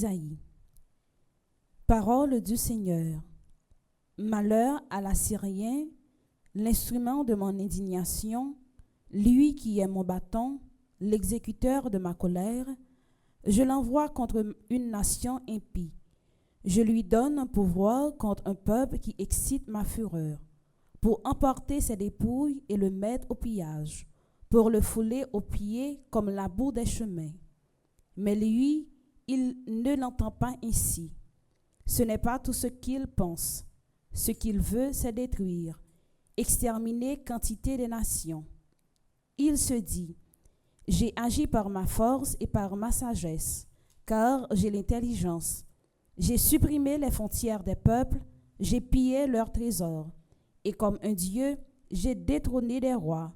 Isaïe. Parole du Seigneur. Malheur à l'Assyrien, l'instrument de mon indignation, lui qui est mon bâton, l'exécuteur de ma colère. Je l'envoie contre une nation impie. Je lui donne un pouvoir contre un peuple qui excite ma fureur, pour emporter ses dépouilles et le mettre au pillage, pour le fouler aux pieds comme la boue des chemins. Mais lui, il ne l'entend pas ainsi. Ce n'est pas tout ce qu'il pense. Ce qu'il veut, c'est détruire, exterminer quantité des nations. Il se dit, j'ai agi par ma force et par ma sagesse, car j'ai l'intelligence. J'ai supprimé les frontières des peuples, j'ai pillé leurs trésors, et comme un Dieu, j'ai détrôné des rois.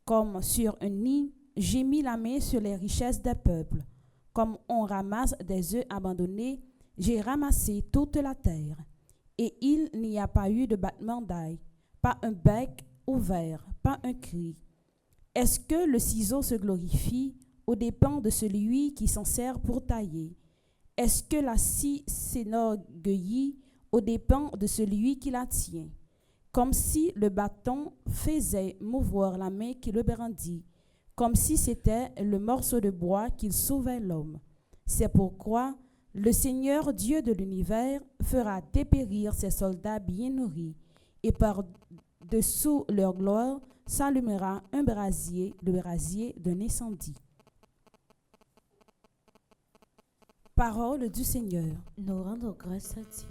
Comme sur un nid, j'ai mis la main sur les richesses des peuples. Comme on ramasse des œufs abandonnés, j'ai ramassé toute la terre. Et il n'y a pas eu de battement d'ailes, pas un bec ouvert, pas un cri. Est-ce que le ciseau se glorifie aux dépens de celui qui s'en sert pour tailler? Est-ce que la scie s'enorgueillit aux dépens de celui qui la tient? Comme si le bâton faisait mouvoir la main qui le brandit, comme si c'était le morceau de bois qu'il sauvait l'homme. C'est pourquoi le Seigneur Dieu de l'univers fera dépérir ses soldats bien nourris, et par-dessous leur gloire s'allumera un brasier, le brasier d'un incendie. Parole du Seigneur. Nous rendons grâce à Dieu.